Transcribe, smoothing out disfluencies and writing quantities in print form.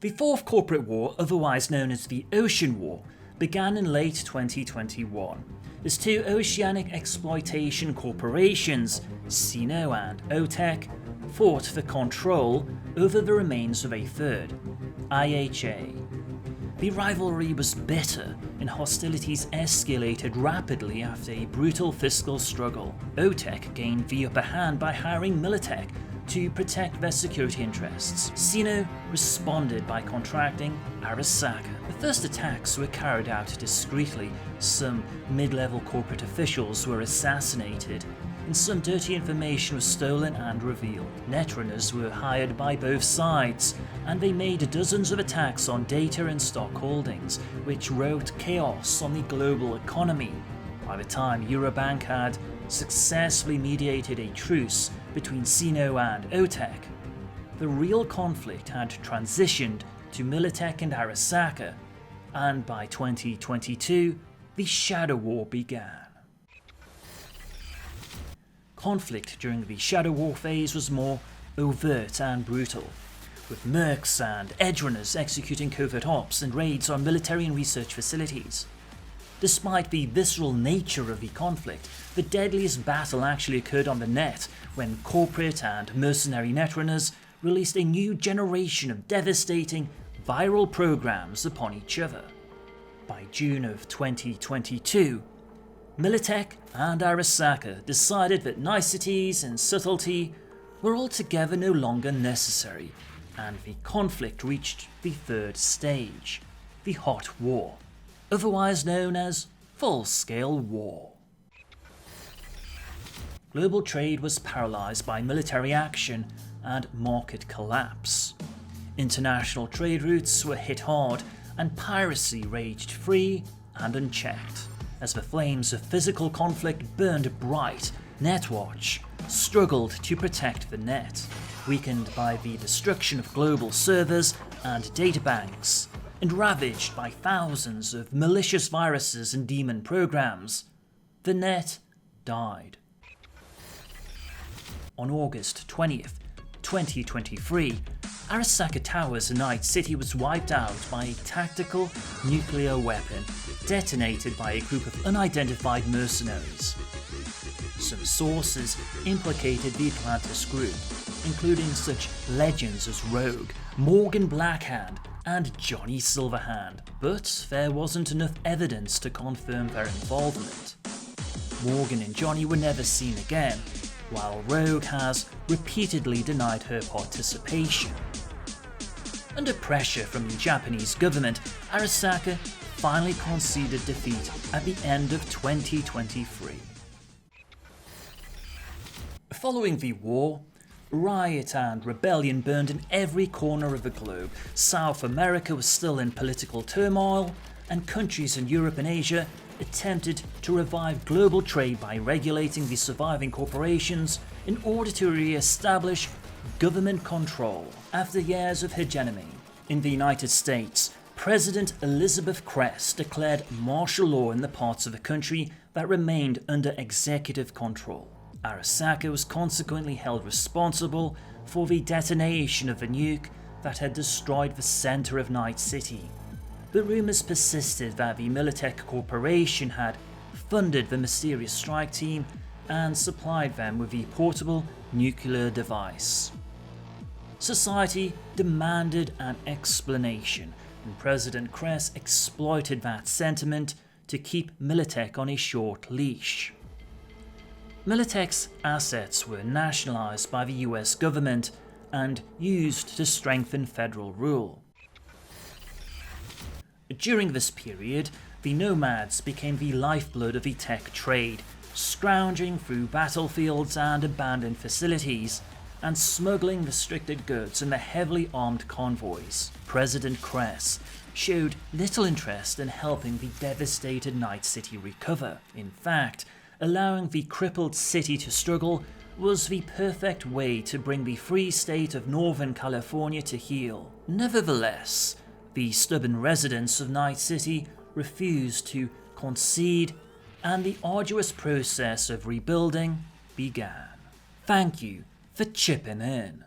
The Fourth Corporate War, otherwise known as the Ocean War, began in late 2021 as two oceanic exploitation corporations, Sino and OTEC, fought for control over the remains of a third, IHA. The rivalry was bitter and hostilities escalated rapidly after a brutal fiscal struggle. OTEC gained the upper hand by hiring Militech to protect their security interests. Sino responded by contracting Arasaka. The first attacks were carried out discreetly. Some mid-level corporate officials were assassinated, and some dirty information was stolen and revealed. Netrunners were hired by both sides, and they made dozens of attacks on data and stock holdings, which wrought chaos on the global economy. By the time Eurobank had successfully mediated a truce between Sino and OTEC, the real conflict had transitioned to Militech and Arasaka, and by 2022, the Shadow War began. Conflict during the Shadow War phase was more overt and brutal, with mercs and edgerunners executing covert ops and raids on military and research facilities. Despite the visceral nature of the conflict, the deadliest battle actually occurred on the net when corporate and mercenary netrunners released a new generation of devastating, viral programs upon each other. By June of 2022, Militech and Arasaka decided that niceties and subtlety were altogether no longer necessary, and the conflict reached the third stage, the Hot War, otherwise known as full-scale war. Global trade was paralysed by military action and market collapse. International trade routes were hit hard, and piracy raged free and unchecked. As the flames of physical conflict burned bright, Netwatch struggled to protect the net, weakened by the destruction of global servers and databanks, and ravaged by thousands of malicious viruses and daemon programs. The net died. On August 20th, 2023, Arasaka Towers in Night City was wiped out by a tactical nuclear weapon detonated by a group of unidentified mercenaries. Some sources implicated the Atlantis group, including such legends as Rogue, Morgan Blackhand, and Johnny Silverhand, but there wasn't enough evidence to confirm their involvement. Morgan and Johnny were never seen again, while Rogue has repeatedly denied her participation. Under pressure from the Japanese government, Arasaka finally conceded defeat at the end of 2023. Following the war, riot and rebellion burned in every corner of the globe. South America was still in political turmoil, and countries in Europe and Asia attempted to revive global trade by regulating the surviving corporations in order to re-establish government control after years of hegemony. In the United States, President Elizabeth Crest declared martial law in the parts of the country that remained under executive control. Arasaka was consequently held responsible for the detonation of the nuke that had destroyed the center of Night City. But rumors persisted that the Militech Corporation had funded the mysterious strike team and supplied them with the portable nuclear device. Society demanded an explanation, and President Crest exploited that sentiment to keep Militech on a short leash. Militech's assets were nationalized by the US government and used to strengthen federal rule. During this period, the nomads became the lifeblood of the tech trade, scrounging through battlefields and abandoned facilities, and smuggling restricted goods in the heavily armed convoys. President Crest showed little interest in helping the devastated Night City recover. In fact, allowing the crippled city to struggle was the perfect way to bring the free state of Northern California to heal. Nevertheless, the stubborn residents of Night City refused to concede, and the arduous process of rebuilding began. Thank you for chipping in.